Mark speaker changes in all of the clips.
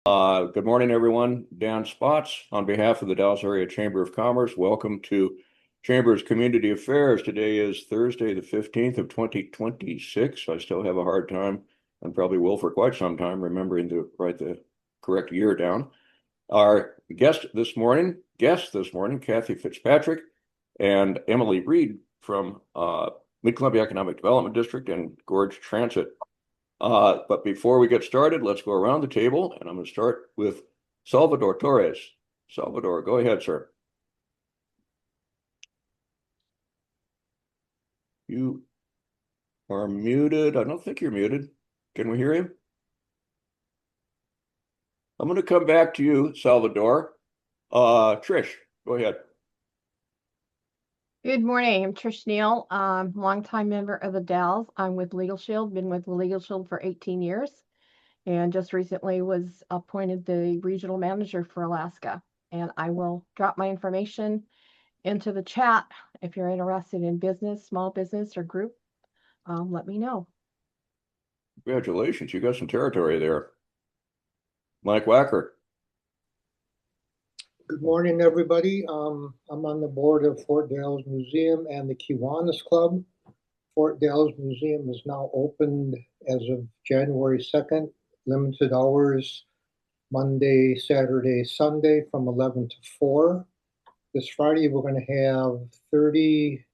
Speaker 1: Good morning, everyone. Dan Spots on behalf of the Dallas Area Chamber of Commerce. Welcome to Chamber's Community Affairs. Today is Thursday, the 15th of 2026. I still have a hard time, and probably will for quite some time, remembering to write the correct year down. Our guest this morning, Kathy Fitzpatrick and Emily Reed from Mid-Columbia Economic Development District and Gorge Transit. But before we get started, let's go around the table, and I'm going to start with Salvador Torres. Salvador, go ahead, sir. You are muted. I don't think you're muted. Can we hear you? I'm going to come back to you, Salvador. Trish, go ahead.
Speaker 2: Good morning. I'm Trish Neal, longtime member of the Dalles. I'm with Legal Shield, been with Legal Shield for 18 years, and just recently was appointed the regional manager for Alaska. And I will drop my information into the chat. If you're interested in business, small business or group, let me know.
Speaker 1: Congratulations. You got some territory there. Mike Wacker.
Speaker 3: Good morning, everybody. I'm on the board of Fort Dalles Museum and the Kiwanis Club. Fort Dalles Museum is now opened as of January 2nd, limited hours, Monday, Saturday, Sunday from 11 to 4. This Friday, we're going to have 30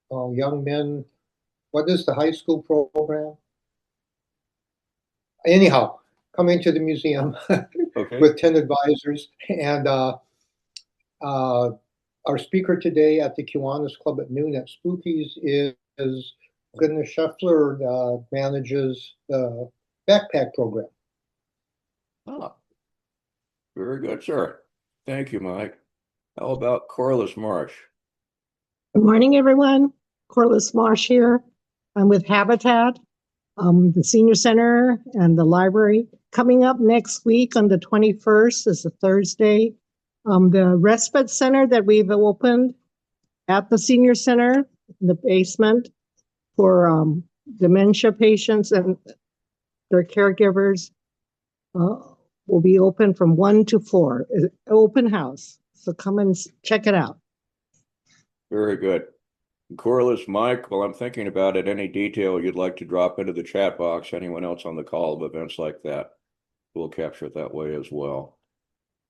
Speaker 3: young men. What is the high school program? Anyhow, coming to the museum with 10 advisors. And our speaker today at the Kiwanis Club at noon at Spookies is Glenna Scheffler, manages the backpack program.
Speaker 1: Oh, very good, sir. Thank you, Mike. How about Corliss Marsh?
Speaker 4: Good morning, everyone. Corliss Marsh here. I'm with Habitat, the Senior Center and the library. Coming up next week on the 21st is a Thursday. The respite center that we've opened at the Senior Center in the basement for dementia patients and their caregivers will be open from 1 to 4. Open house. So come and check it out.
Speaker 1: Very good. Corliss, Mike, while I'm thinking about it, any detail you'd like to drop into the chat box, anyone else on the call of events like that, we'll capture it that way as well.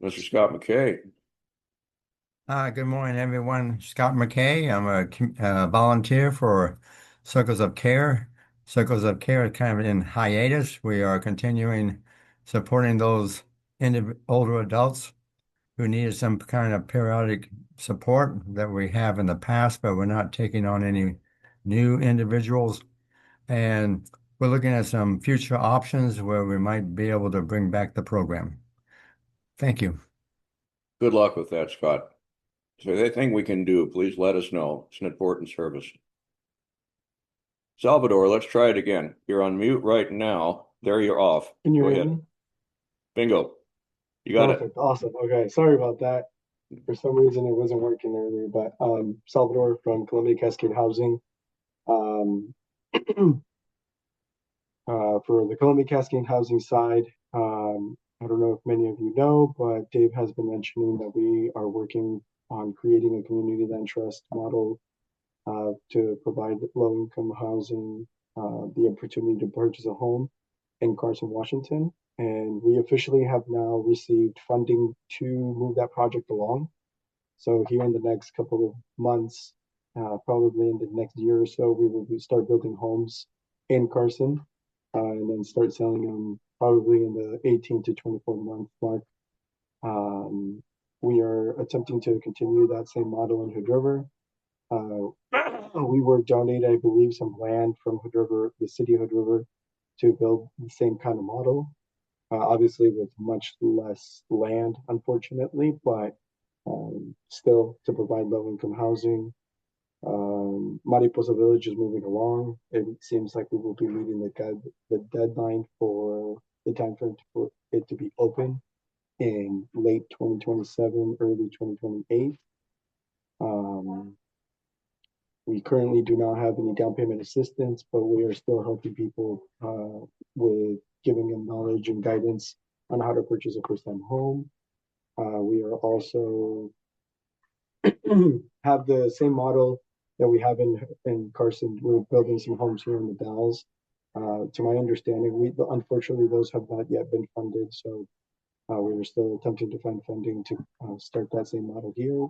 Speaker 1: Mr. Scott McKay.
Speaker 5: Good morning, everyone. Scott McKay. I'm a volunteer for Circles of Care. Circles of Care is kind of in hiatus. We are continuing supporting those older adults who needed some kind of periodic support that we have in the past, but we're not taking on any new individuals. And we're looking at some future options where we might be able to bring back the program. Thank you.
Speaker 1: Good luck with that, Scott. So anything we can do, please let us know. It's an important service. Salvador, let's try it again. You're on mute right now. There, you're off.
Speaker 6: Can you
Speaker 1: Go
Speaker 6: hear
Speaker 1: ahead.
Speaker 6: me?
Speaker 1: Bingo. You got
Speaker 6: Perfect. Awesome. Okay. Sorry about that. For some reason, it wasn't working earlier, but Salvador from Columbia Cascade Housing. For the Columbia Cascade Housing side, I don't know if many of you know, but Dave has been mentioning that we are working on creating a community land trust model to provide low-income housing the opportunity to purchase a home in Carson, Washington. And we officially have now received funding to move that project along. So here in the next couple of months, probably in the next year or so, we will start building homes in Carson and then start selling them probably in the 18 to 24-month mark. We are attempting to continue that same model in Hood River. We were donated, I believe, some land from Hood River, the city of Hood River, to build the same kind of model. Obviously with much less land, unfortunately, but still to provide low-income housing. Mariposa Village is moving along. It seems like we will be meeting the deadline for the time frame for it to be open in late 2027, early 2028. We currently do not have any down payment assistance, but we are still helping people with giving them knowledge and guidance on how to purchase a first-time home. We are also have the same model that we have in Carson. We're building some homes here in the Dalles. To my understanding, unfortunately those have not yet been funded, so we are still attempting to find funding to start that same model here.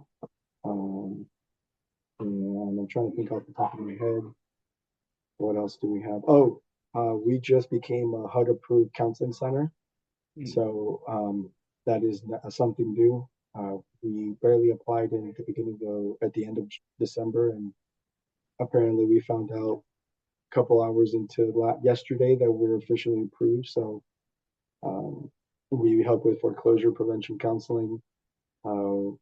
Speaker 6: And I'm trying to think off the top of my head, what else do we have? Oh, we just became a HUD approved counseling center. So that is something new. We barely applied at the end of December, and apparently we found out a couple hours into yesterday that we're officially approved. So we help with foreclosure prevention counseling. I'm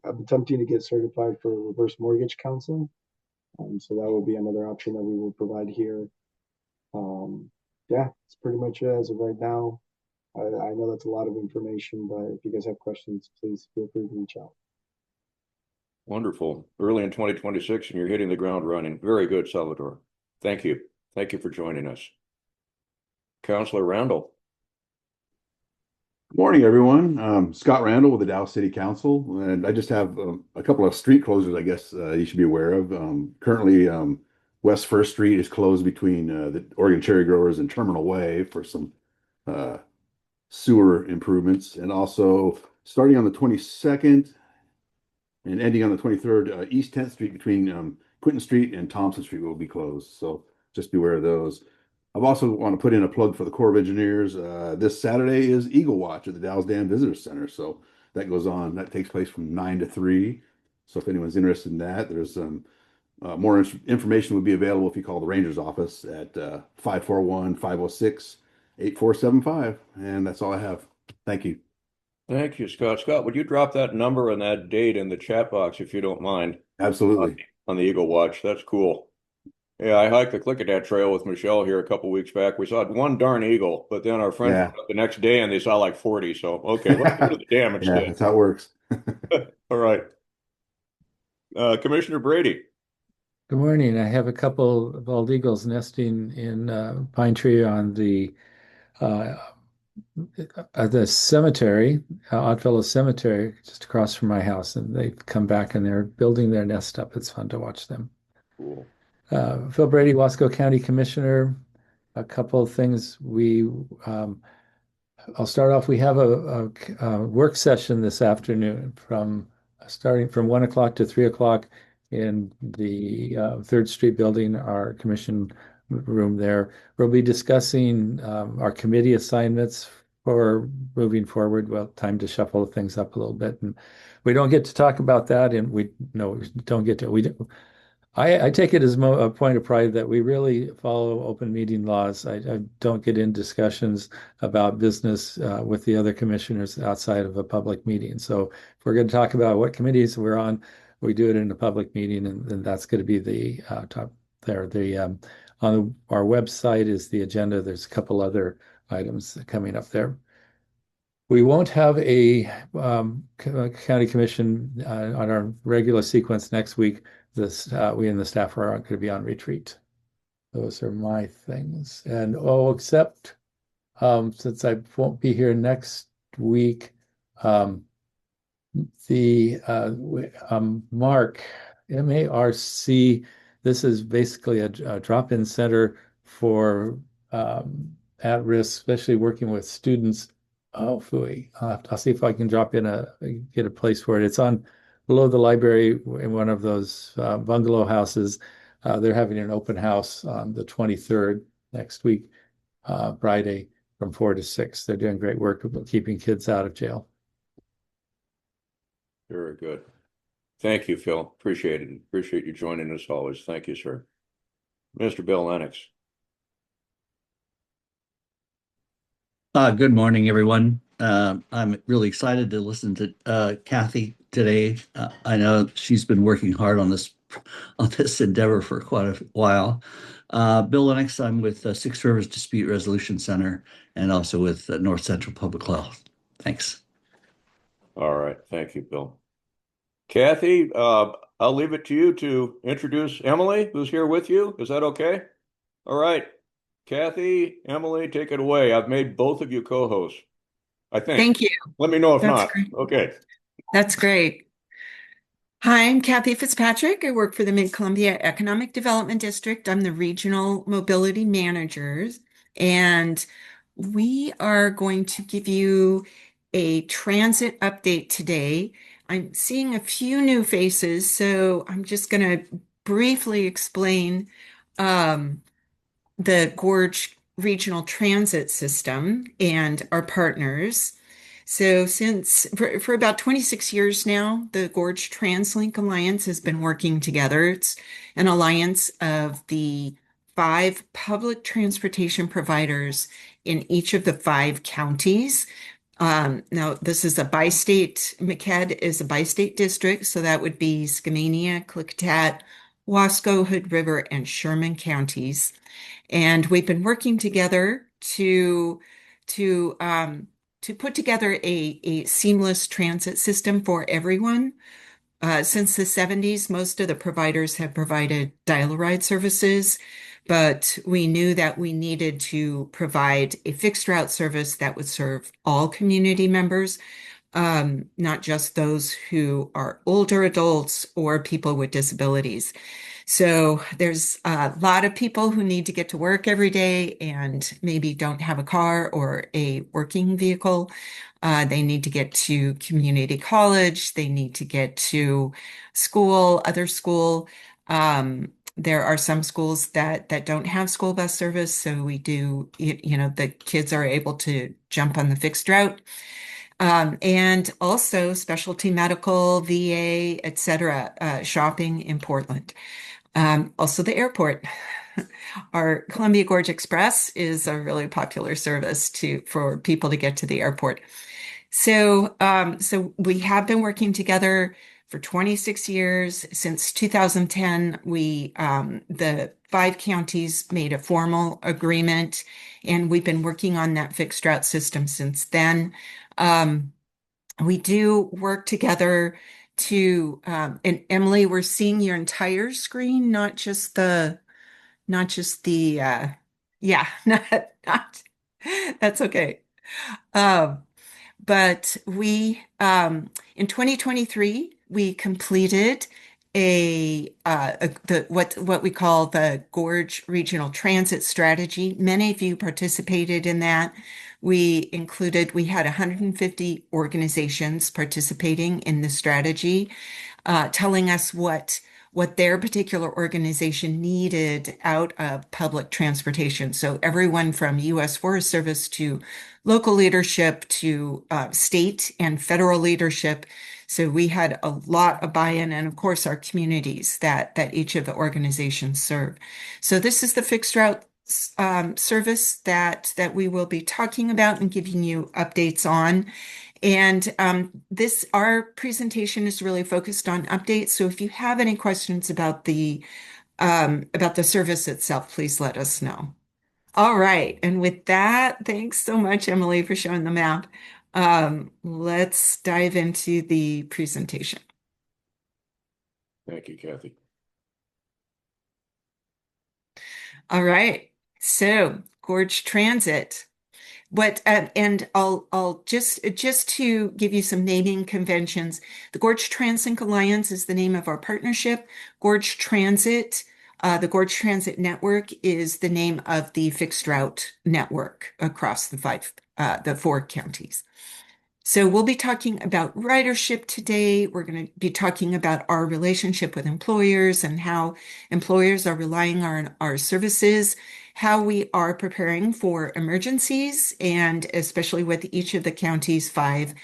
Speaker 6: attempting to get certified for reverse mortgage counseling. So that will be another option that we will provide here. Yeah, it's pretty much it as of right now. I know that's a lot of information, but if you guys have questions, please feel free to reach out.
Speaker 1: Wonderful. Early in 2026, and you're hitting the ground running. Very good, Salvador. Thank you. Thank you for joining us. Councilor Randall.
Speaker 7: Good morning, everyone. Scott Randall with the Dallas City Council, and I just have a couple of street closures I guess you should be aware of. Currently, West First Street is closed between the Oregon Cherry Growers and Terminal Way for some sewer improvements, and also starting on the 22nd and ending on the 23rd, East 10th Street between Quinton Street and Thompson Street will be closed. So just be aware of those. I've also want to put in a plug for the Corps of Engineers. This Saturday is Eagle Watch at the Dallas Dam Visitor Center. So that goes on. That takes place from 9 to 3. So if anyone's interested in that, there's more information will be available if you call the Ranger's office at 541-506-8475. And that's all I have. Thank you.
Speaker 1: Thank you, Scott. Scott, would you drop that number and that date in the chat box if you don't mind?
Speaker 7: Absolutely.
Speaker 1: On the Eagle Watch. That's cool. Yeah, I hiked the Klickitat Trail with Michelle here a couple weeks back. We saw one darn eagle, but then our friends went up the next day and they saw like 40. So, okay, let's go to the dam instead.
Speaker 7: Yeah, that's how it works.
Speaker 1: All right. Commissioner Brady.
Speaker 8: Good morning. I have a couple of bald eagles nesting in pine tree on the cemetery, Oddfellow Cemetery, just across from my house, and they've come back and they're building their nest up. It's fun to watch them.
Speaker 1: Cool.
Speaker 8: Phil Brady, Wasco County Commissioner. A couple of things I'll start off. We have a work session this afternoon starting from 1 o'clock to 3 o'clock in the 3rd Street building, our commission room there. We'll be discussing our committee assignments for moving forward. Well, time to shuffle things up a little bit. And we don't get to talk about that, and we don't get to. I take it as a point of pride that we really follow open meeting laws. I don't get in discussions about business with the other commissioners outside of a public meeting. So if we're going to talk about what committees we're on, we do it in a public meeting, and that's going to be the top there. On our website is the agenda. There's a couple other items coming up there. We won't have a county commission on our regular sequence next week. We and the staff are going to be on retreat. Those are my things. And except since I won't be here next week, the MARC, M-A-R-C, this is basically a drop-in center for at-risk, especially working with students. Oh, phooey. I'll see if I can get a place for it. It's below the library in one of those bungalow houses. They're having an open house on the 23rd next week, Friday, from 4 to 6. They're doing great work about keeping kids out of jail.
Speaker 1: Very good. Thank you, Phil. Appreciate it. Appreciate you joining us always. Thank you, sir. Mr. Bill Lennox.
Speaker 9: Good morning, everyone. I'm really excited to listen to Kathy today. I know she's been working hard on this endeavor for quite a while. Bill Lennox, I'm with Six Rivers Dispute Resolution Center and also with North Central Public Health. Thanks.
Speaker 1: All right. Thank you, Bill. Kathy, I'll leave it to you to introduce Emily, who's here with you. Is that okay? All right. Kathy, Emily, take it away. I've made both of you co-hosts, I think.
Speaker 10: Thank you.
Speaker 1: Let me know if
Speaker 10: That's
Speaker 1: not.
Speaker 10: great.
Speaker 1: Okay.
Speaker 10: That's great. Hi, I'm Kathy Fitzpatrick. I work for the Mid-Columbia Economic Development District. I'm the Regional Mobility Manager, and we are going to give you a transit update today. I'm seeing a few new faces, so I'm just going to briefly explain um, the Gorge Regional Transit System and our partners. So for about 26 years now, the Gorge TransLink Alliance has been working together. It's an alliance of the 5 public transportation providers in each of the 5 counties. Now, this is a bi-state, MCEDD is a bi-state district, so that would be Skamania, Klickitat, Wasco, Hood River, and Sherman counties. And we've been working together to put together a seamless transit system for everyone. Since the 70s, most of the providers have provided dial-a-ride services, but we knew that we needed to provide a fixed route service that would serve all community members, not just those who are older adults or people with disabilities. So there's a lot of people who need to get to work every day and maybe don't have a car or a working vehicle. They need to get to community college. They need to get to school, other school. There are some schools that don't have school bus service, so we do, the kids are able to jump on the fixed route. And also specialty medical, VA, etc., shopping in Portland. Also the airport. Our Columbia Gorge Express is a really popular service for people to get to the airport. So we have been working together for 26 years. Since 2010, the 5 counties made a formal agreement, and we've been working on that fixed route system since then. We do work together and Emily, we're seeing your entire screen, not just the, yeah, not, that's okay. Um, but in 2023, we completed what we call the Gorge Regional Transit Strategy. Many of you participated in that. We had 150 organizations participating in the strategy, telling us what their particular organization needed out of public transportation. So everyone from U.S. Forest Service to local leadership to state and federal leadership. So we had a lot of buy-in, and of course our communities that each of the organizations serve. So this is the fixed route service that we will be talking about and giving you updates on. And our presentation is really focused on updates. So if you have any questions about the service itself, please let us know. All right. And with that, thanks so much, Emily, for showing the map. Let's dive into the presentation.
Speaker 1: Thank you, Kathy.
Speaker 10: All right. So Gorge Transit. And I'll just to give you some naming conventions. The Gorge TransLink Alliance is the name of our partnership. Gorge Transit, the Gorge Transit Network is the name of the fixed route network across the 4 counties. So we'll be talking about ridership today. We're going to be talking about our relationship with employers and how employers are relying on our services, how we are preparing for emergencies, and especially with each of the county's 5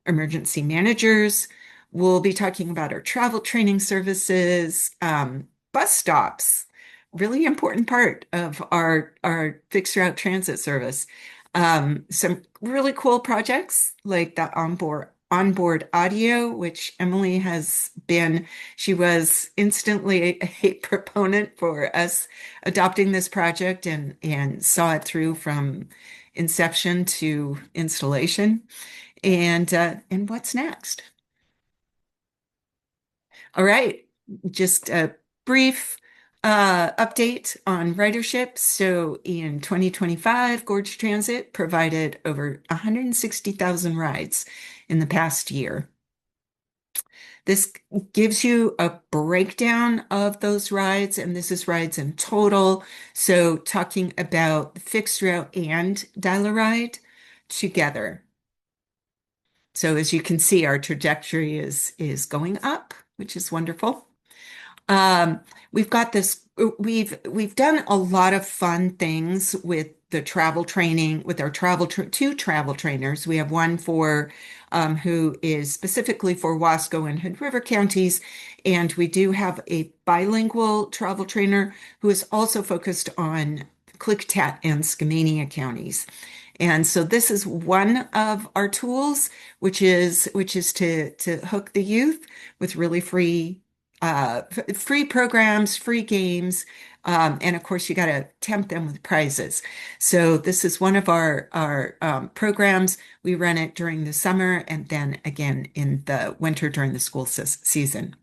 Speaker 10: emergency managers. We'll be talking about our travel training services, bus stops, really important part of our fixed route transit service. Some really cool projects like the onboard audio, which Emily she was instantly a proponent for us adopting this project and saw it through from inception to installation. And what's next? All right, just a brief update on ridership. So in 2025, Gorge Transit provided over 160,000 rides in the past year. This gives you a breakdown of those rides, and this is rides in total. So talking about fixed route and dial-a-ride together. So as you can see, our trajectory is going up, which is wonderful. We've got this, we've done a lot of fun things with the travel training, with our two travel trainers. We have one for who is specifically for Wasco and Hood River counties, and we do have a bilingual travel trainer who is also focused on Klickitat and Skamania counties. And so this is one of our tools, which is to hook the youth with really free programs, free games, and of course you got to tempt them with prizes. So this is one of our programs. We run it during the summer and then again in the winter during the school season.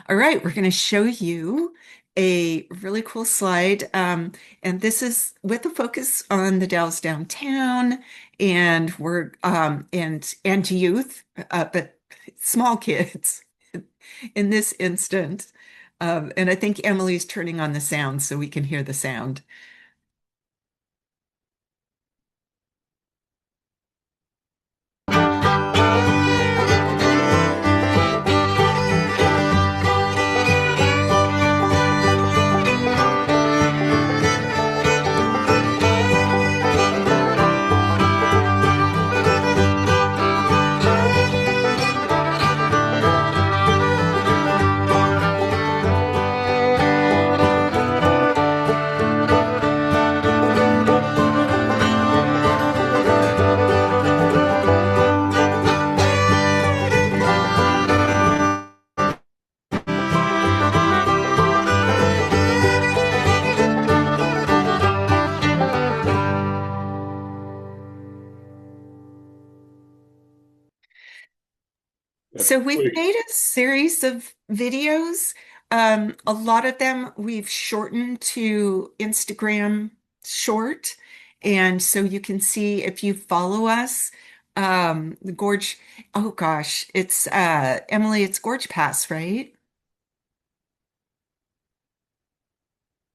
Speaker 10: All right, we're going to show you a really cool slide. And this is with a focus on the Dalles downtown and we're and youth, but small kids in this instance. And I think Emily's turning on the sound so we can hear the sound. So we've made a series of videos. A lot of them we've shortened to Instagram short. And so you can see if you follow us, the Gorge, oh gosh, it's Emily, it's Gorge Pass, right?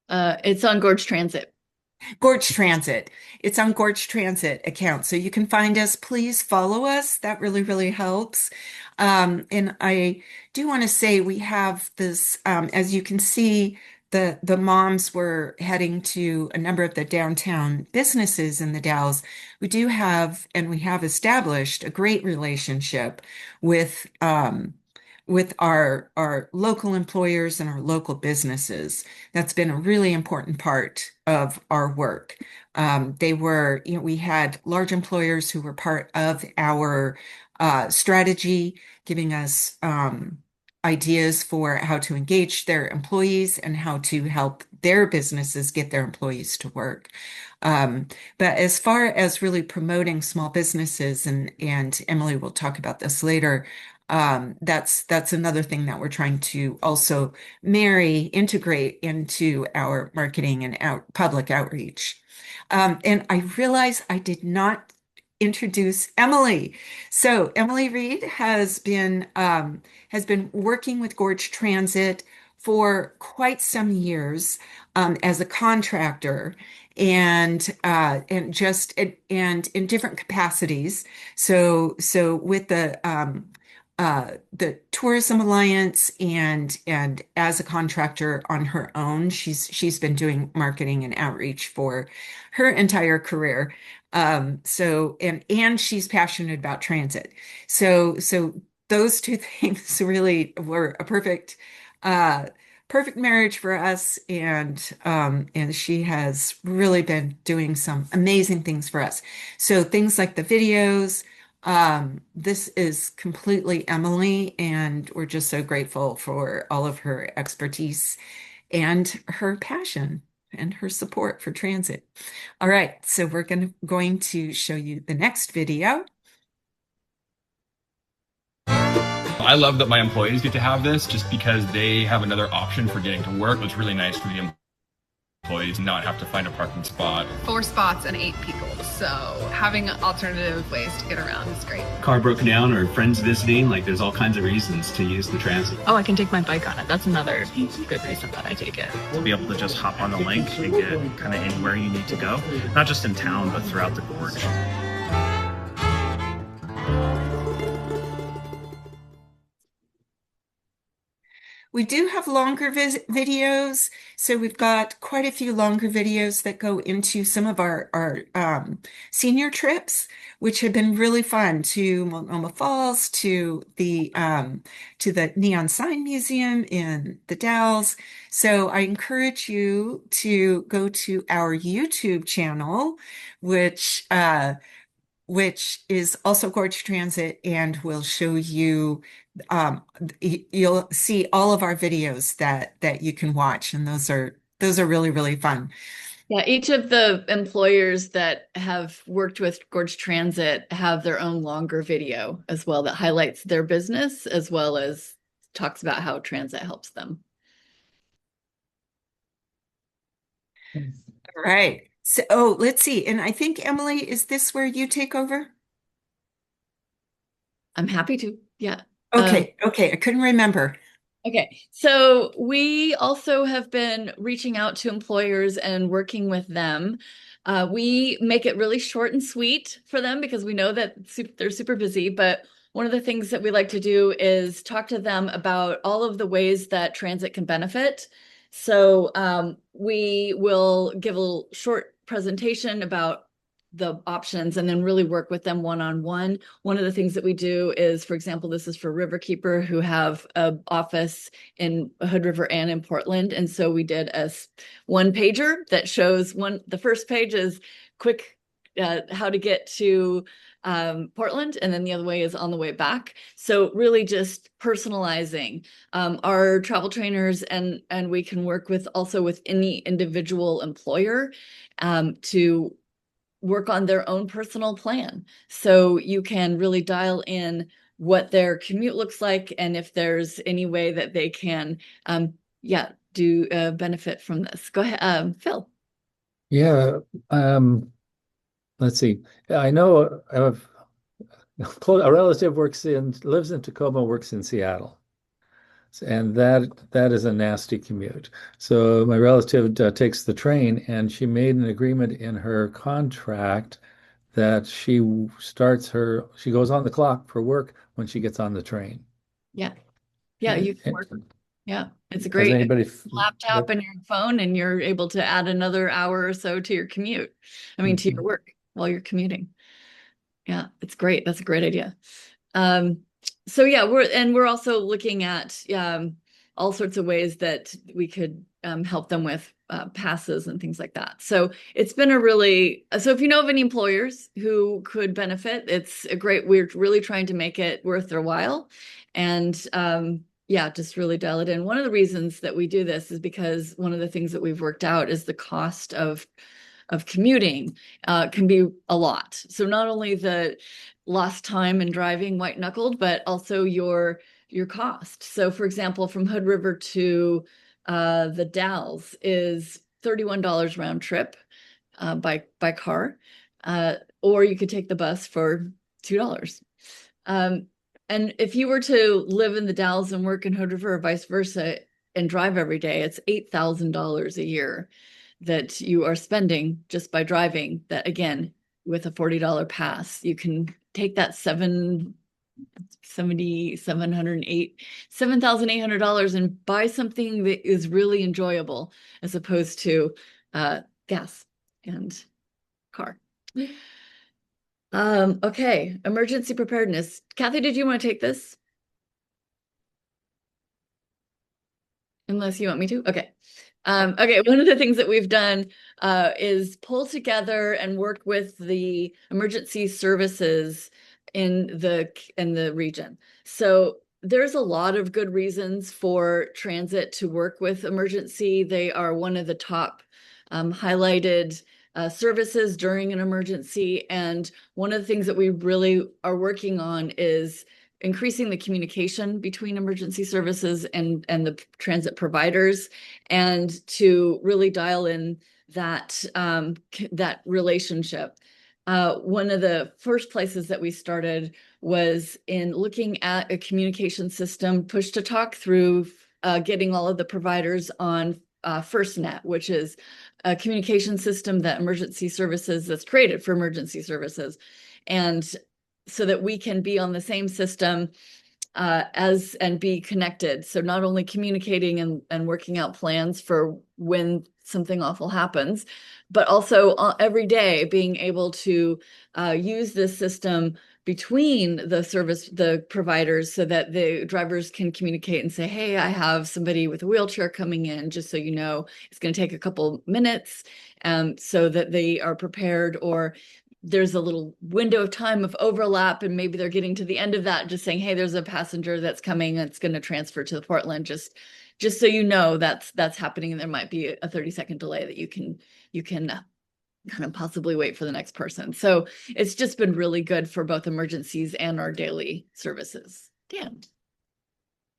Speaker 11: It's on Gorge Transit.
Speaker 10: Gorge Transit. It's on Gorge Transit account. So you can find us. Please follow us. That really, really helps. And I do want to say we have this, as you can see, the moms were heading to a number of the downtown businesses in the Dalles. We do have, and we have established a great relationship with our local employers and our local businesses. That's been a really important part of our work. They were, we had large employers who were part of our strategy, giving us ideas for how to engage their employees and how to help their businesses get their employees to work. But as far as really promoting small businesses, and Emily will talk about this later, that's another thing that we're trying to also integrate into our marketing and public outreach. And I realize I did not introduce Emily. So Emily Reed has been working with Gorge Transit for quite some years as a contractor and in different capacities. So with the Tourism Alliance and as a contractor on her own, she's been doing marketing and outreach for her entire career. So she's passionate about transit. So those two things really were a perfect marriage for us, and she has really been doing some amazing things for us. So things like the videos. This is completely Emily, and we're just so grateful for all of her expertise and her passion and her support for transit. All right, so we're going to show you the next video.
Speaker 11: I love that my employees get to have this just because they have another option for getting to work. It's really nice for the employees not have to find a parking spot.
Speaker 12: 4 spots and 8 people, so having alternative ways to get around is great.
Speaker 13: Car broken down or friends visiting, like there's all kinds of reasons to use the transit.
Speaker 14: Oh, I can take my bike on it. That's another good reason that I take it.
Speaker 15: To be able to just hop on the link and get kind of anywhere you need to go, not just in town, but throughout the gorge.
Speaker 10: We do have longer videos, so we've got quite a few longer videos that go into some of our senior trips, which have been really fun, to Multnomah Falls, to the Neon Sign Museum in the Dalles. So I encourage you to go to our YouTube channel, which is also Gorge Transit, and will show you, you'll see all of our videos that you can watch, and those are really, really fun.
Speaker 14: Yeah, each of the employers that have worked with Gorge Transit have their own longer video as well that highlights their business as well as talks about how transit helps them.
Speaker 10: All right. So, let's see. And I think, Emily, is this where you take over?
Speaker 14: I'm happy to. Yeah.
Speaker 10: Okay. I couldn't remember.
Speaker 14: Okay. So we also have been reaching out to employers and working with them. We make it really short and sweet for them because we know that they're super busy. But one of the things that we like to do is talk to them about all of the ways that transit can benefit. So we will give a short presentation about the options and then really work with them one-on-one. One of the things that we do is, for example, this is for Riverkeeper, who have an office in Hood River and in Portland. And so we did a one-pager that shows the first page is quick how to get to Portland, and then the other way is on the way back. So really just personalizing our travel trainers, and we can work with also with any individual employer to work on their own personal plan. So you can really dial in what their commute looks like and if there's any way that they can do benefit from this. Go ahead, Phil.
Speaker 8: Yeah. Let's see. I know a relative lives in Tacoma, works in Seattle. And that is a nasty commute. So my relative takes the train, and she made an agreement in her contract that she goes on the clock for work when she gets on the train.
Speaker 14: Yeah. You can work. Yeah, it's a great laptop and your phone, and you're able to add another hour or so to your commute. I mean, to your work while you're commuting. Yeah, it's great. That's a great idea. So yeah, we're also looking at all sorts of ways that we could help them with passes and things like that. So it's been so if you know of any employers who could benefit, we're really trying to make it worth their while. And just really dial it in. One of the reasons that we do this is because one of the things that we've worked out is the cost of commuting can be a lot. So not only the lost time in driving white knuckled, but also your cost. So for example, from Hood River to the Dalles is $31 round trip by car, or you could take the bus for $2. And if you were to live in the Dalles and work in Hood River or vice versa and drive every day, it's $8,000 a year that you are spending just by driving. That, again, with a $40 pass, you can take that $7,800 and buy something that is really enjoyable as opposed to gas and car. Okay, emergency preparedness. Kathy, did you want to take this? Unless you want me to? Okay. Okay, one of the things that we've done is pull together and work with the emergency services in the region. So there's a lot of good reasons for transit to work with emergency. They are one of the top highlighted services during an emergency. And one of the things that we really are working on is increasing the communication between emergency services and the transit providers, and to really dial in that that relationship. One of the first places that we started was in looking at a communication system, push to talk, through getting all of the providers on FirstNet, which is a communication system that emergency services, that's created for emergency services. And so that we can be on the same system and be connected. So not only communicating and working out plans for when something awful happens, but also every day being able to use this system between the providers, so that the drivers can communicate and say, hey, I have somebody with a wheelchair coming in, just so you know, it's going to take a couple minutes, so that they are prepared. Or there's a little window of time of overlap, and maybe they're getting to the end of that, just saying, hey, there's a passenger that's coming, that's going to transfer to the Portland, just so you know that's happening, and there might be a 30-second delay that you can kind of possibly wait for the next person. So it's just been really good for both emergencies and our daily services. Dan.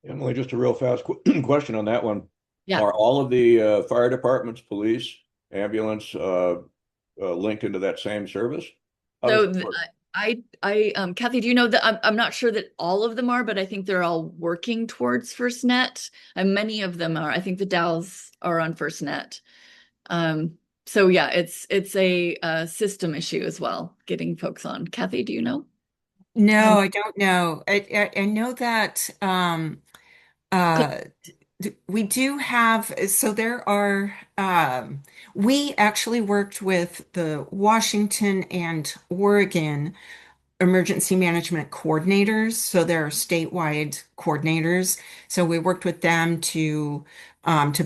Speaker 1: Emily, just a real fast question on that one.
Speaker 14: Yeah.
Speaker 1: Are all of the fire departments, police, ambulance linked into that same service?
Speaker 14: So Kathy, do you know that I'm not sure that all of them are, but I think they're all working towards FirstNet, and many of them are. I think the Dalles are on FirstNet. So yeah, it's a system issue as well, getting folks on. Kathy, do you know?
Speaker 10: No, I don't know. I know that we do have, so there are, we actually worked with the Washington and Oregon emergency management coordinators. So there are statewide coordinators. So we worked with them to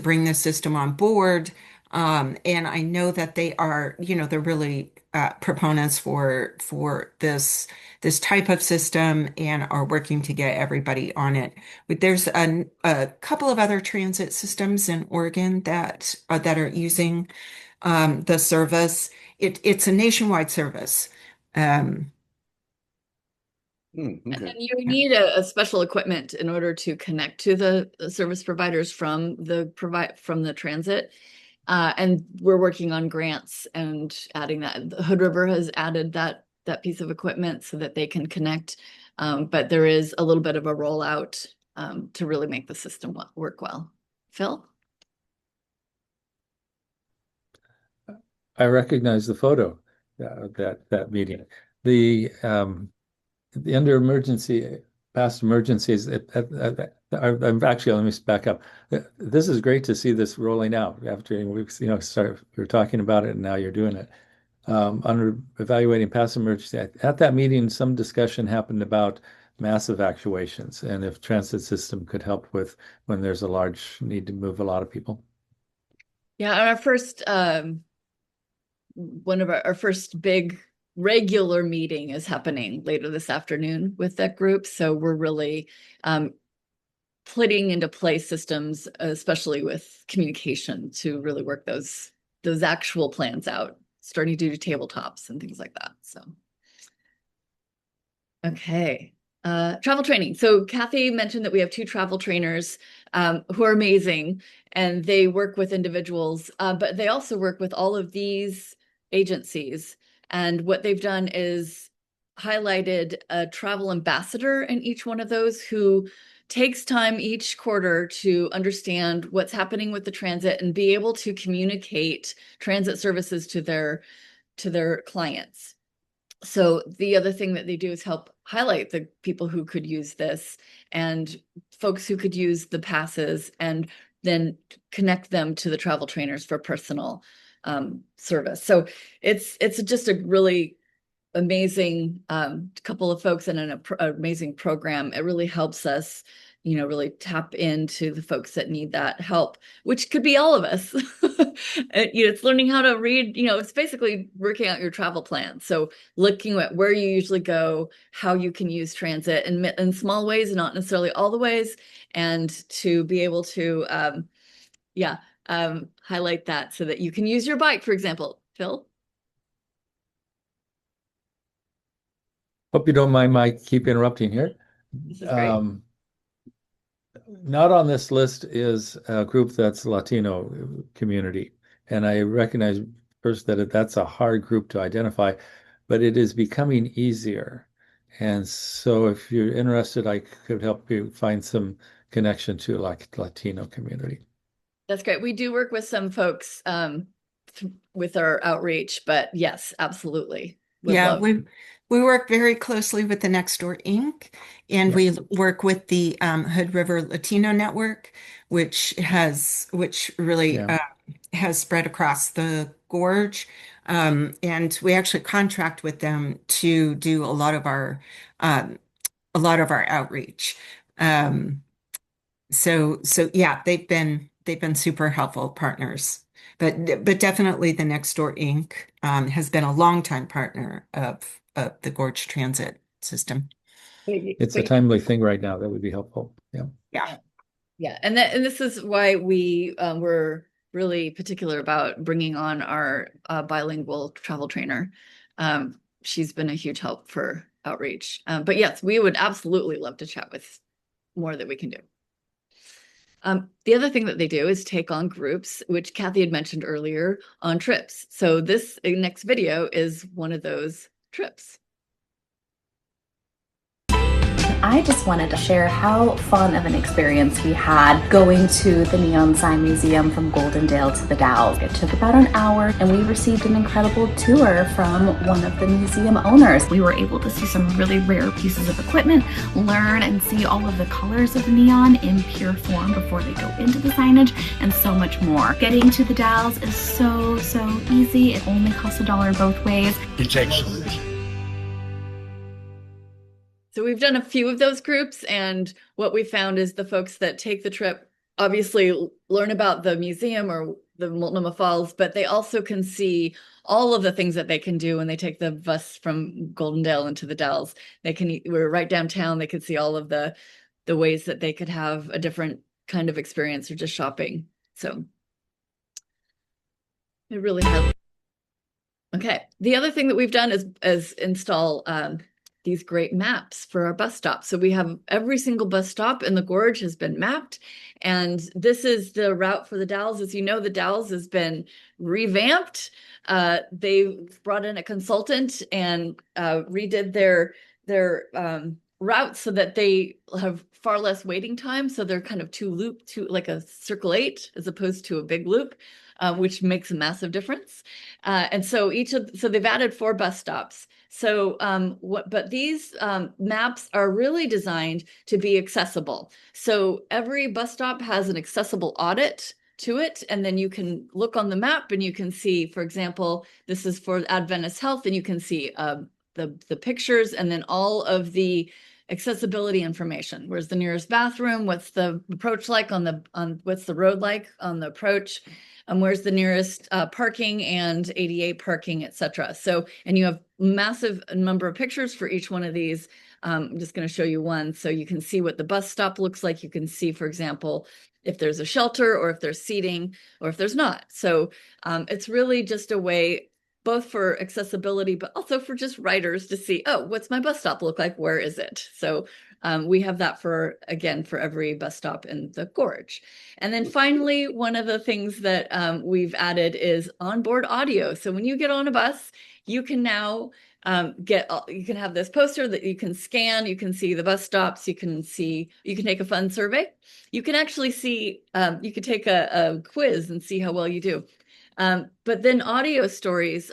Speaker 10: bring the system on board. And I know that they are, they're really proponents for this type of system, and are working to get everybody on it. But there's a couple of other transit systems in Oregon that are using the service. It's a nationwide service.
Speaker 14: And then you need a special equipment in order to connect to the service providers from the transit. And we're working on grants and adding that. The Hood River has added that piece of equipment so that they can connect. But there is a little bit of a rollout to really make the system work well. Phil?
Speaker 8: I recognize the photo that meeting. The under emergency, past emergencies, I'm actually, let me back up. This is great to see this rolling out after we were talking about it, and now you're doing it. Under evaluating past emergency, at that meeting, some discussion happened about mass evacuations, and if transit system could help with when there's a large need to move a lot of people.
Speaker 14: Yeah, our first one of our first big regular meeting is happening later this afternoon with that group. So we're really putting into place systems, especially with communication, to really work those actual plans out, starting to do tabletops and things like that. So, okay. Travel training. So Kathy mentioned that we have 2 travel trainers who are amazing, and they work with individuals, but they also work with all of these agencies. And what they've done is highlighted a travel ambassador in each one of those, who takes time each quarter to understand what's happening with the transit and be able to communicate transit services to their clients. So the other thing that they do is help highlight the people who could use this, and folks who could use the passes, and then connect them to the travel trainers for personal service. So it's just a really amazing couple of folks and an amazing program. It really helps us, really tap into the folks that need that help, which could be all of us. It's learning how to read, it's basically working out your travel plan. So looking at where you usually go, how you can use transit in small ways, not necessarily all the ways, and to be able to, highlight that so that you can use your bike, for example. Phil?
Speaker 8: Hope you don't mind my keep interrupting here.
Speaker 14: This is great.
Speaker 8: Not on this list is a group that's Latino community. And I recognize first that that's a hard group to identify, but it is becoming easier. And so if you're interested, I could help you find some connection to like Latino community.
Speaker 14: That's great. We do work with some folks with our outreach, but yes, absolutely.
Speaker 10: We work very closely with the Nextdoor Inc. and we work with the Hood River Latino Network, which really has spread across the gorge. And we actually contract with them to do a lot of our outreach. So yeah, they've been super helpful partners. But definitely the Nextdoor Inc. Has been a longtime partner of the Gorge Transit System.
Speaker 8: It's a timely thing right now that would be helpful.
Speaker 14: Yeah. And this is why we were really particular about bringing on our bilingual travel trainer. She's been a huge help for outreach. But yes, we would absolutely love to chat with more that we can do. The other thing that they do is take on groups, which Kathy had mentioned earlier, on trips. So this next video is one of those trips.
Speaker 16: I just wanted to share how fun of an experience we had going to the Neon Sign Museum from Goldendale to the Dalles. It took about an hour and we received an incredible tour from one of the museum owners.
Speaker 17: We were able to see some really rare pieces of equipment, learn and see all of the colors of neon in pure form before they go into the signage, and so much more. Getting to the Dalles is so easy. It only costs $1 both ways.
Speaker 11: It takes
Speaker 14: So we've done a few of those groups, and what we found is the folks that take the trip obviously learn about the museum or the Multnomah Falls, but they also can see all of the things that they can do when they take the bus from Goldendale into the Dalles. We're right downtown. They could see all of the ways that they could have a different kind of experience or just shopping. So it really helps. Okay. The other thing that we've done is install these great maps for our bus stops. So we have every single bus stop in the gorge has been mapped. And this is the route for the Dalles. As you know, the Dalles has been revamped. They've brought in a consultant and redid their route so that they have far less waiting time. So they're kind of like a circle 8 as opposed to a big loop, which makes a massive difference. And so they've added 4 bus stops. So, but these maps are really designed to be accessible. So every bus stop has an accessible audit to it, and then you can look on the map and you can see, for example, this is for Adventist Health, and you can see the pictures and then all of the accessibility information. Where's the nearest bathroom? What's the approach like what's the road like on the approach? Where's the nearest parking and ADA parking, etc. So, and you have massive number of pictures for each one of these. I'm just going to show you one so you can see what the bus stop looks like. You can see, for example, if there's a shelter or if there's seating or if there's not. So it's really just a way both for accessibility, but also for just riders to see, oh, what's my bus stop look like? Where is it? So we have that for every bus stop in the gorge. And then finally, one of the things that we've added is onboard audio. So when you get on a bus, you can now you can have this poster that you can scan, you can see the bus stops, you can take a fun survey. You can actually see, you could take a quiz and see how well you do. But then audio stories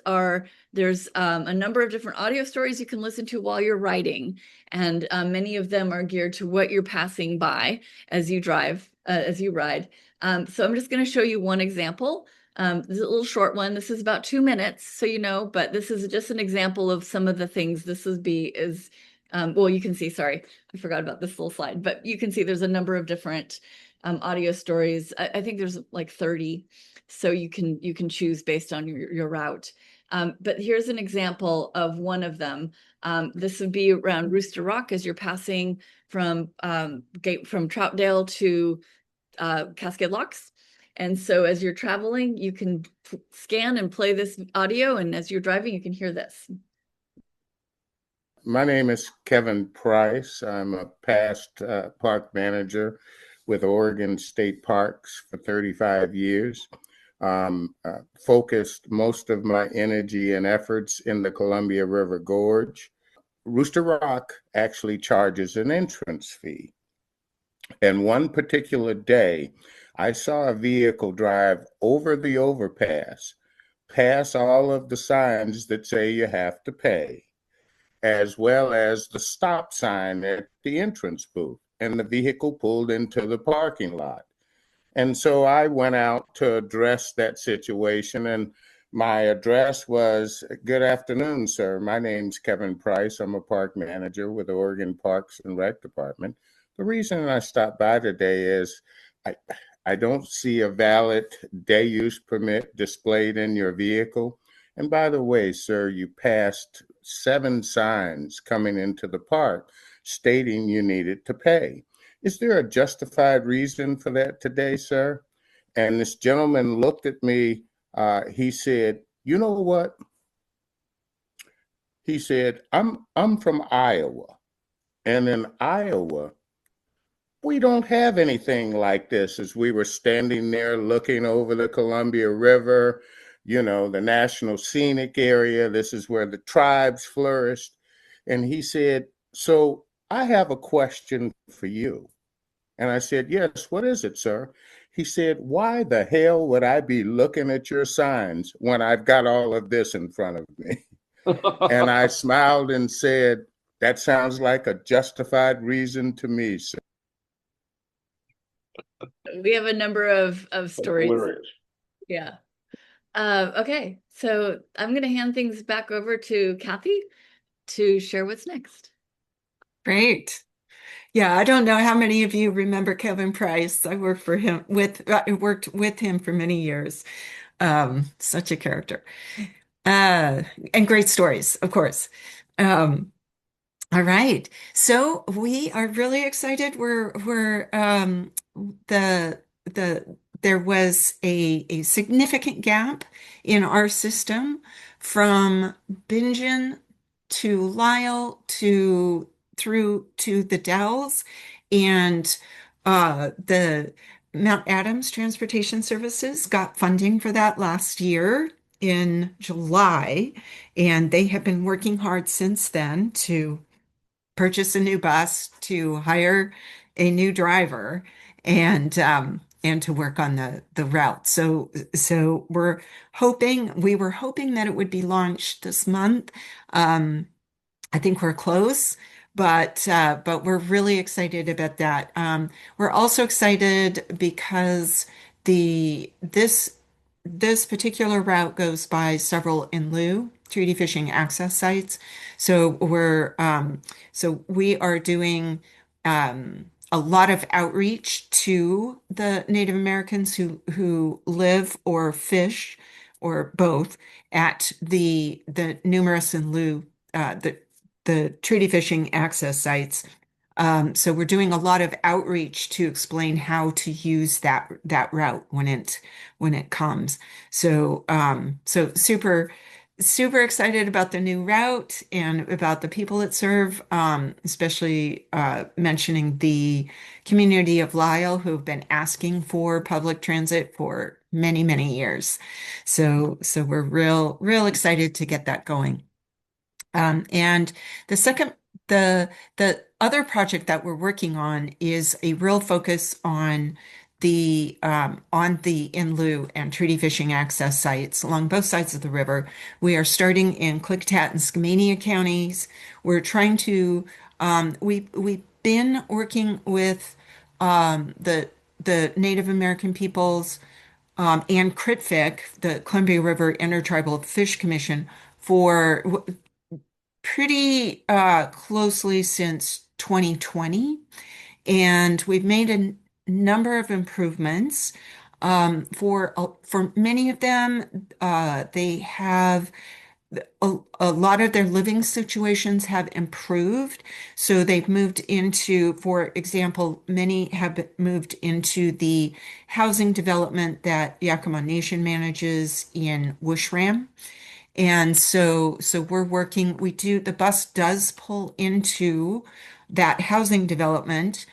Speaker 14: there's a number of different audio stories you can listen to while you're riding. And many of them are geared to what you're passing by as you drive, as you ride. So I'm just going to show you one example. This is a little short one. This is about 2 minutes, so you know, but this is just an example of some of the things well, you can see, sorry, I forgot about this little slide, but you can see there's a number of different audio stories. I think there's like 30. So you can choose based on your route. But here's an example of one of them. This would be around Rooster Rock as you're passing from Troutdale to Cascade Locks. And so as you're traveling, you can scan and play this audio, and as you're driving, you can hear this.
Speaker 18: My name is Kevin Price. I'm a past park manager with Oregon State Parks for 35 years. Focused most of my energy and efforts in the Columbia River Gorge. Rooster Rock actually charges an entrance fee. And one particular day, I saw a vehicle drive over the overpass, pass all of the signs that say you have to pay, as well as the stop sign at the entrance booth. And the vehicle pulled into the parking lot. And so I went out to address that situation, and my address was, "Good afternoon, sir. My name's Kevin Price. I'm a park manager with the Oregon Parks and Rec Department. The reason I stopped by today is I don't see a valid day use permit displayed in your vehicle. And by the way, sir, you passed 7 signs coming into the park stating you needed to pay. Is there a justified reason for that today, sir?" And this gentleman looked at me. He said, "You know what?" He said, I'm from Iowa. And in Iowa, we don't have anything like this." As we were standing there looking over the Columbia River, you know, the National Scenic Area, this is where the tribes flourished. And he said, "So I have a question for you." And I said, "Yes, what is it, sir?" He said, "Why the hell would I be looking at your signs when I've got all of this in front of me?" And I smiled and said, "That sounds like a justified reason to me, sir."
Speaker 14: We have a number of stories.
Speaker 1: Hilarious.
Speaker 14: Yeah. Okay, so I'm going to hand things back over to Kathy to share what's next.
Speaker 10: Great. Yeah, I don't know how many of you remember Kevin Price. I worked with him for many years. Such a character. And great stories, of course. All right. So we are really excited. There was a significant gap in our system from Bingen-to-Lyle through to the Dells, and the Mount Adams Transportation Services got funding for that last year in July, and they have been working hard since then to purchase a new bus, to hire a new driver, and to work on the route. So we were hoping that it would be launched this month. I think we're close, but we're really excited about that. We're also excited because this particular route goes by several in lieu treaty fishing access sites. So we are doing a lot of outreach to the Native Americans who live or fish or both at the numerous in lieu the treaty fishing access sites. So we're doing a lot of outreach to explain how to use that route when it comes. So super excited about the new route and about the people it serve, especially mentioning the community of Lyle, who've been asking for public transit for many, many years. So we're real excited to get that going. And the other project that we're working on is a real focus on the in lieu and treaty fishing access sites along both sides of the river. We are starting in Klickitat and Skamania counties. We're trying to we've been working with the Native American peoples and CRITFIC, the Columbia River Intertribal Fish Commission, for pretty closely since 2020, and we've made a number of improvements. For many of them, they have a lot of their living situations have improved. So they've moved into, for example, many have moved into the housing development that Yakama Nation manages in Wishram. And so we're working, the bus does pull into that housing development.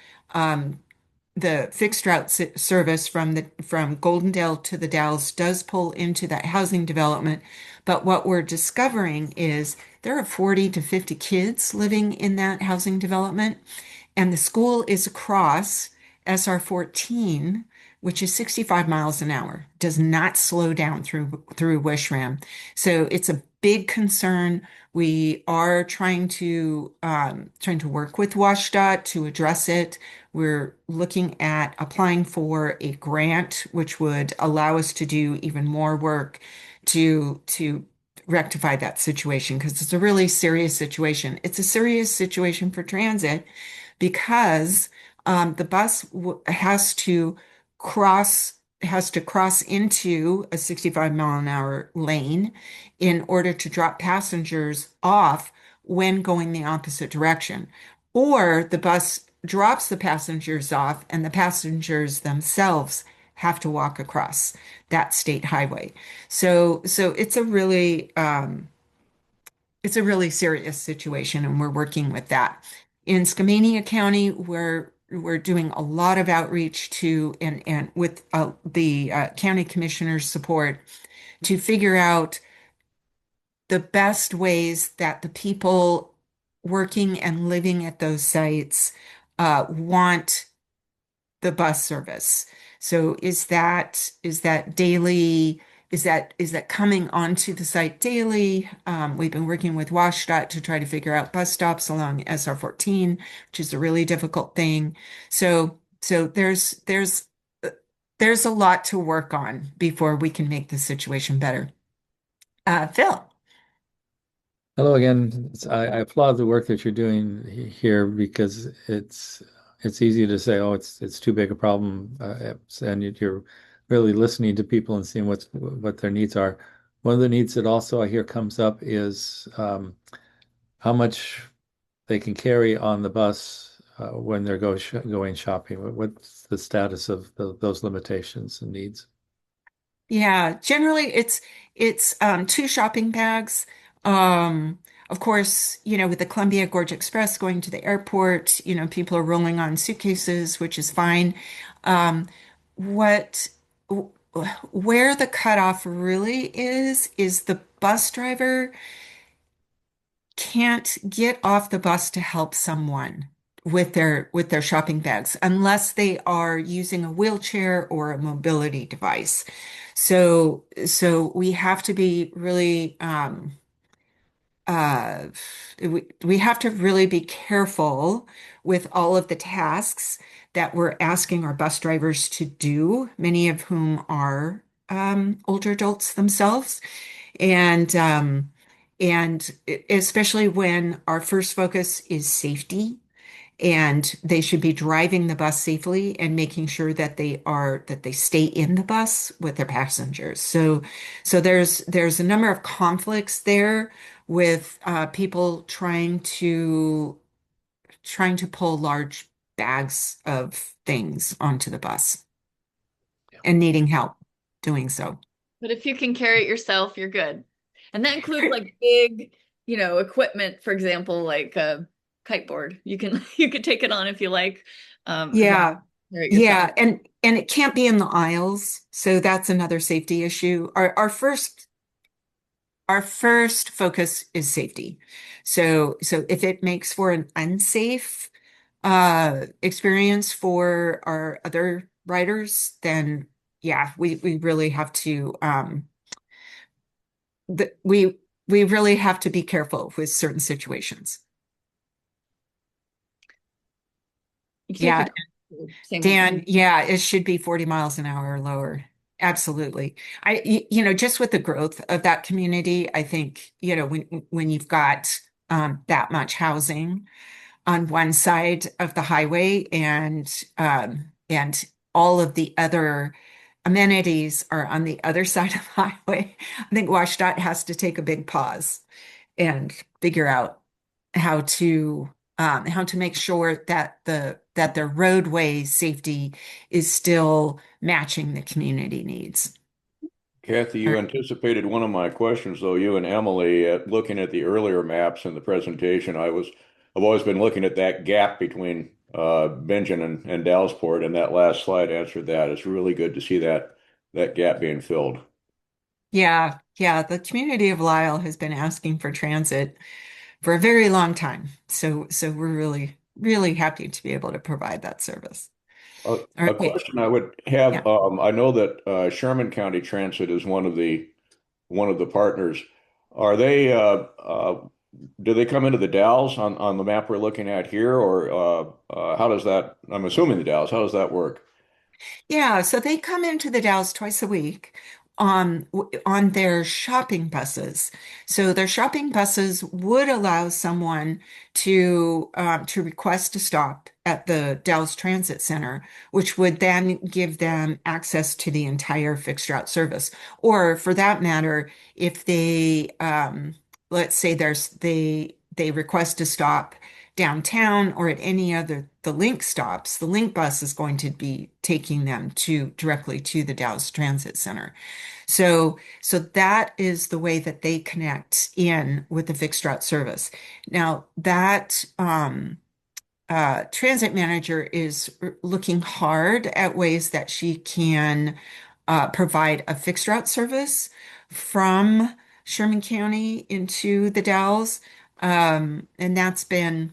Speaker 10: The fixed route service from Goldendale to the Dalles does pull into that housing development. But what we're discovering is there are 40 to 50 kids living in that housing development, and the school is across SR 14, which is 65 miles an hour, does not slow down through Wishram. So it's a big concern. We are trying to work with WashDOT to address it. We're looking at applying for a grant, which would allow us to do even more work to rectify that situation, because it's a really serious situation. It's a serious situation for transit because the bus has to cross into a 65-mile-an-hour lane in order to drop passengers off when going the opposite direction. Or the bus drops the passengers off and the passengers themselves have to walk across that state highway. So it's a really serious situation, and we're working with that. In Skamania County, we're doing a lot of outreach to and with the county commissioner's support to figure out the best ways that the people working and living at those sites want the bus service. So is that daily? Is that coming onto the site daily? We've been working with WashDOT to try to figure out bus stops along SR 14, which is a really difficult thing. So there's a lot to work on before we can make the situation better. Phil.
Speaker 8: Hello again. I applaud the work that you're doing here, because it's easy to say, oh, it's too big a problem, and you're really listening to people and seeing what their needs are. One of the needs that also I hear comes up is how much they can carry on the bus when they're going shopping. What's the status of those limitations and needs?
Speaker 10: Yeah, generally it's 2 shopping bags. Of course, with the Columbia Gorge Express going to the airport, people are rolling on suitcases, which is fine. Um, what where the cutoff really is the bus driver can't get off the bus to help someone with their shopping bags unless they are using a wheelchair or a mobility device. So we have to be really uh, we have to really be careful with all of the tasks that we're asking our bus drivers to do, many of whom are older adults themselves. And especially when our first focus is safety, and they should be driving the bus safely and making sure that they stay in the bus with their passengers. So there's a number of conflicts there with people trying to pull large bags of things onto the bus and needing help doing so.
Speaker 14: But if you can carry it yourself, you're good. And that includes like big, equipment, for example, like a kiteboard. You could take it on if you like.
Speaker 10: Yeah. And it can't be in the aisles. So that's another safety issue. Our first focus is safety. So if it makes for an unsafe experience for our other riders, then yeah, we really have to we really have to be careful with certain situations. Yeah, Dan, yeah, it should be 40 miles an hour or lower. Absolutely. Just with the growth of that community, I think, when you've got that much housing on one side of the highway, and all of the other amenities are on the other side of the highway, I think WashDOT has to take a big pause and figure out how to make sure that the roadway safety is still matching the community needs.
Speaker 1: Kathy, you anticipated one of my questions, though. You and Emily, looking at the earlier maps in the presentation, I've always been looking at that gap between Bingen and Dallasport, and that last slide answered that. It's really good to see that gap being filled.
Speaker 10: Yeah, yeah. The community of Lyle has been asking for transit for a very long time. So we're really, really happy to be able to provide that service. All
Speaker 1: A
Speaker 10: right.
Speaker 1: question I would have,
Speaker 10: Yeah.
Speaker 1: I know that Sherman County Transit is one of the partners. Are they do they come into the Dalles on the map we're looking at here, or how does that? I'm assuming the Dalles. How does that work?
Speaker 10: Yeah, so they come into the Dalles twice a week on their shopping buses. So their shopping buses would allow someone to request a stop at the Dalles Transit Center, which would then give them access to the entire fixed route service. Or for that matter, if they let's say they request a stop downtown or at any other the link stops, the link bus is going to be taking them directly to the Dallas Transit Center. So that is the way that they connect in with the fixed route service. Now that transit manager is looking hard at ways that she can provide a fixed route service from Sherman County into the Dalles. And that's been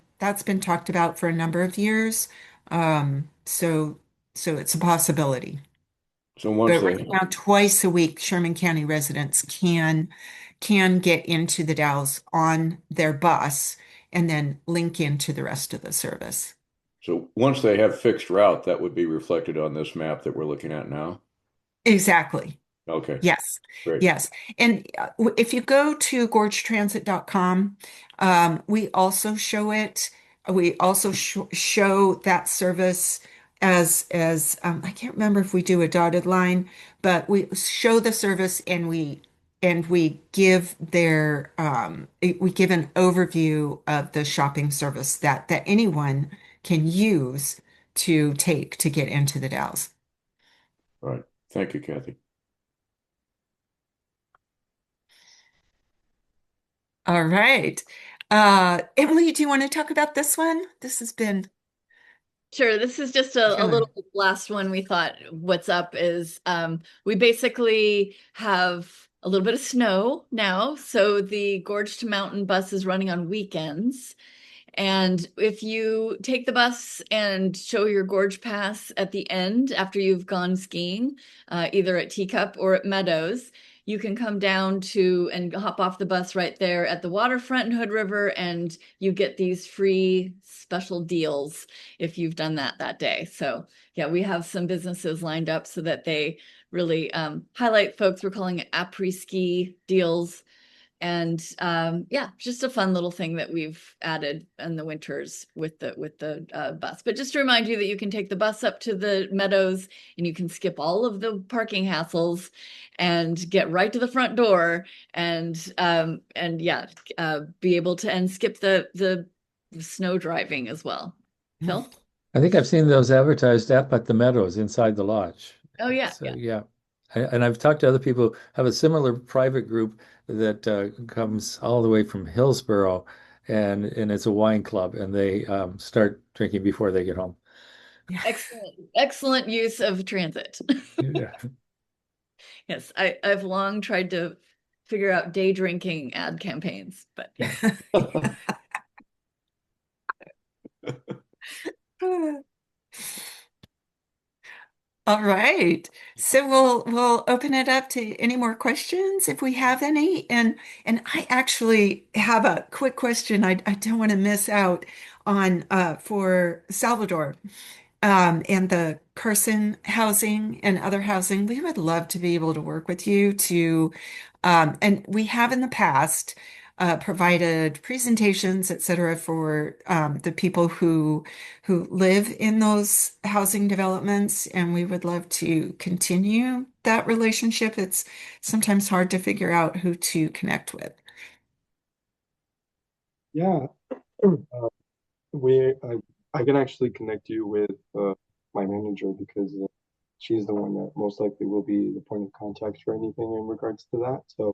Speaker 10: talked about for a number of years. So it's a possibility.
Speaker 1: So once
Speaker 10: But
Speaker 1: they
Speaker 10: right now, twice a week, Sherman County residents can get into the Dalles on their bus and then link into the rest of the service.
Speaker 1: once they have fixed route, that would be reflected on this map that we're looking at now.
Speaker 10: Exactly.
Speaker 1: Okay,
Speaker 10: Yes.
Speaker 1: great.
Speaker 10: Yes. And if you go to gorgetransit.com, we also show it. We also show that service as I can't remember if we do a dotted line, but we show the service and we give we give an overview of the shopping service that anyone can use to take to get into the Dalles.
Speaker 1: All right. Thank you, Kathy.
Speaker 10: All right. Emily, do you want to talk about this one? This has been
Speaker 14: Sure. This is just a little last one we thought what's up is we basically have a little bit of snow now. So the Gorge to Mountain bus is running on weekends. And if you take the bus and show your gorge pass at the end after you've gone skiing, either at Teacup or at Meadows, you can come down to and hop off the bus right there at the waterfront in Hood River, and you get these free special deals if you've done that day. So yeah, we have some businesses lined up so that they really highlight folks. We're calling it après-ski deals. And yeah, just a fun little thing that we've added in the winters with the bus. But just to remind you that you can take the bus up to the Meadows and you can skip all of the parking hassles and get right to the front door and yeah, be able to and skip the snow driving as well. Phil?
Speaker 8: I think I've seen those advertised up at the Meadows inside the lodge.
Speaker 14: Oh yeah,
Speaker 8: So, yeah. And I've talked to other people who have a similar private group that comes all the way from Hillsborough, and it's a wine club, and they start drinking before they get home.
Speaker 14: Excellent use of transit.
Speaker 8: Yeah.
Speaker 14: Yes, I've long tried to figure out day drinking ad campaigns, but yeah.
Speaker 10: All right. So we'll open it up to any more questions if we have any. And I actually have a quick question I don't want to miss out on for Salvador. And the Carson housing and other housing, we would love to be able to work with you and we have in the past provided presentations, et cetera, for the people who live in those housing developments, and we would love to continue that relationship. It's sometimes hard to figure out who to connect with.
Speaker 6: Yeah, I can actually connect you with my manager because she's the one that most likely will be the point of contact for anything in regards to that. So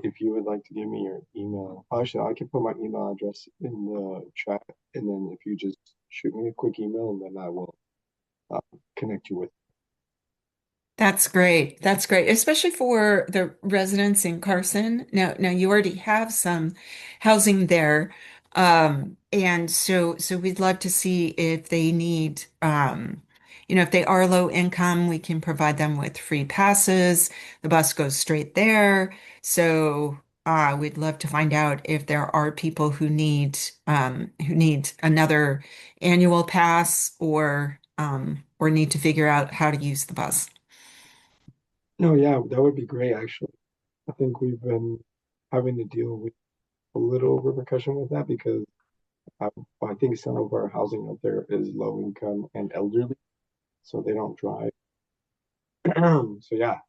Speaker 6: if you would like to give me your email, actually, I can put my email address in the chat, and then if you just shoot me a quick email, and then I will connect you with.
Speaker 10: That's great. That's great, especially for the residents in Carson. Now you already have some housing there, and so we'd love to see if they need, if they are low income, we can provide them with free passes. The bus goes straight there. So we'd love to find out if there are people who need another annual pass or need to figure out how to use the bus.
Speaker 6: No, yeah, that would be great, actually. I think we've been having to deal with a little repercussion with that because I think some of our housing out there is low income and elderly, so they don't drive. So yeah,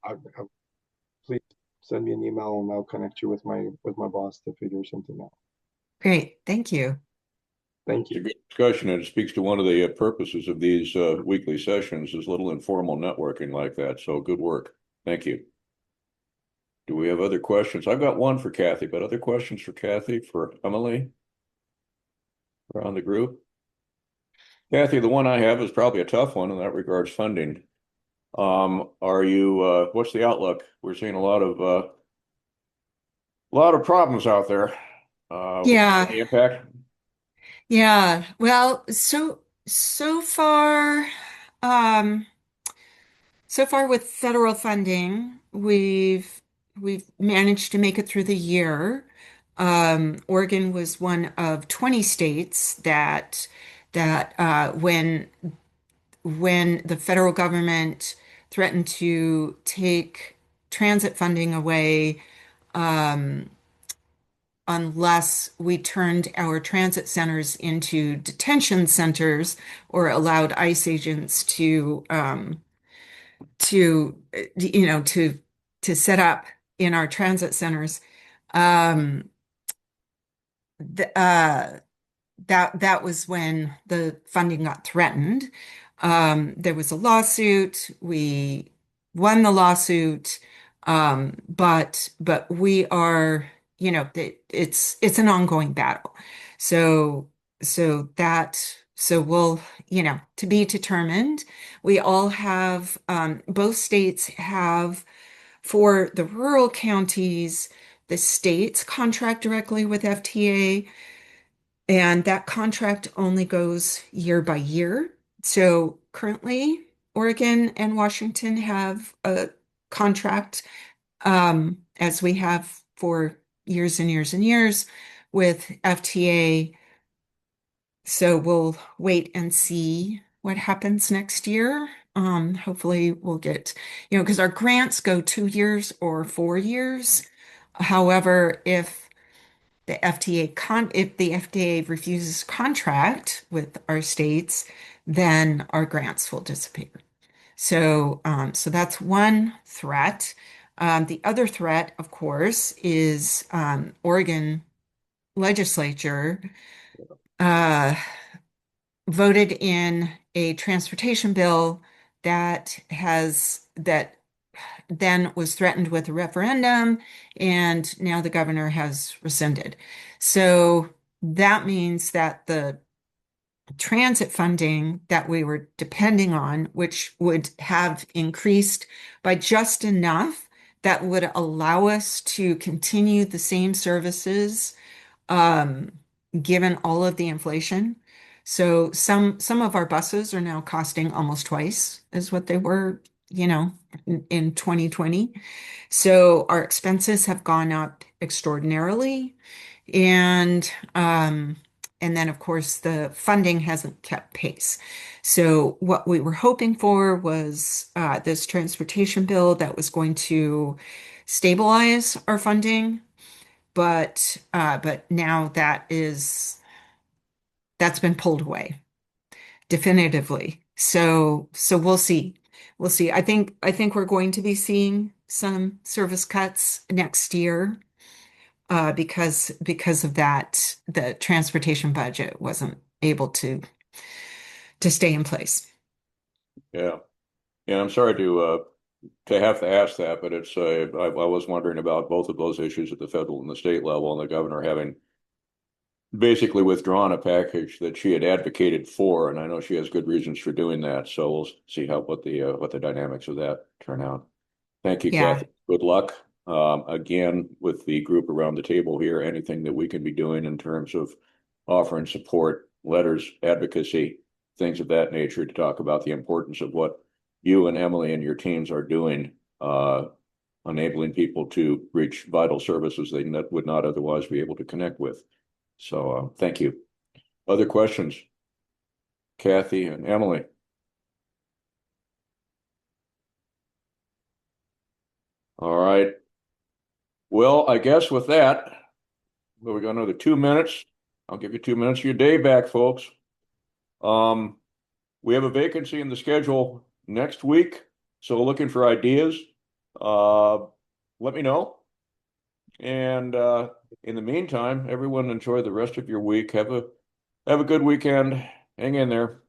Speaker 6: please send me an email and I'll connect you with my boss to figure something out.
Speaker 10: Great, thank you.
Speaker 6: Thank you.
Speaker 1: It's a good discussion, and it speaks to one of the purposes of these weekly sessions is little informal networking like that. So good work. Thank you. Do we have other questions? I've got one for Kathy, but other questions for Kathy, for Emily around the group? Kathy, the one I have is probably a tough one in that regards funding. What's the outlook? We're seeing a lot of problems out there.
Speaker 10: Yeah.
Speaker 1: Any impact?
Speaker 10: Yeah. Well, so far, um, so far with federal funding, we've managed to make it through the year. Oregon was one of 20 states that when the federal government threatened to take transit funding away, unless we turned our transit centers into detention centers or allowed ICE agents to set up in our transit centers. Um, the, uh, that was when the funding got threatened. There was a lawsuit. We won the lawsuit, but we are, it's an ongoing battle. So we'll, to be determined. We all have, both states have, for the rural counties, the states contract directly with FTA. And that contract only goes year by year. So currently, Oregon and Washington have a contract, as we have for years and years and years with FTA. So we'll wait and see what happens next year. Hopefully we'll get, because our grants go 2 years or 4 years. However, if the FDA refuses contract with our states, then our grants will disappear. So that's one threat. The other threat, of course, is Oregon legislature voted in a transportation bill that then was threatened with a referendum, and now the governor has rescinded. So that means that the transit funding that we were depending on, which would have increased by just enough that would allow us to continue the same services, given all of the inflation. So some of our buses are now costing almost twice as what they were, in 2020. So our expenses have gone up extraordinarily. And then of course the funding hasn't kept pace. So what we were hoping for was this transportation bill that was going to stabilize our funding. But now that's been pulled away definitively. So we'll see. We'll see. I think we're going to be seeing some service cuts next year, because of that, the transportation budget wasn't able to stay in place.
Speaker 1: Yeah. Yeah, I'm sorry to have to ask that, but it's I was wondering about both of those issues at the federal and the state level, and the governor having basically withdrawn a package that she had advocated for, and I know she has good reasons for doing that. So we'll see what the dynamics of that turn out. Thank you,
Speaker 10: Yeah.
Speaker 1: Kathy. Good luck. Again, with the group around the table here, anything that we can be doing in terms of offering support, letters, advocacy, things of that nature to talk about the importance of what you and Emily and your teams are doing, enabling people to reach vital services they would not otherwise be able to connect with. So thank you. Other questions? Kathy and Emily. All right. Well, I guess with that, we got another 2 minutes. I'll give you 2 minutes of your day back, folks. We have a vacancy in the schedule next week, so looking for ideas. Let me know. And in the meantime, everyone enjoy the rest of your week. Have a good weekend. Hang in there.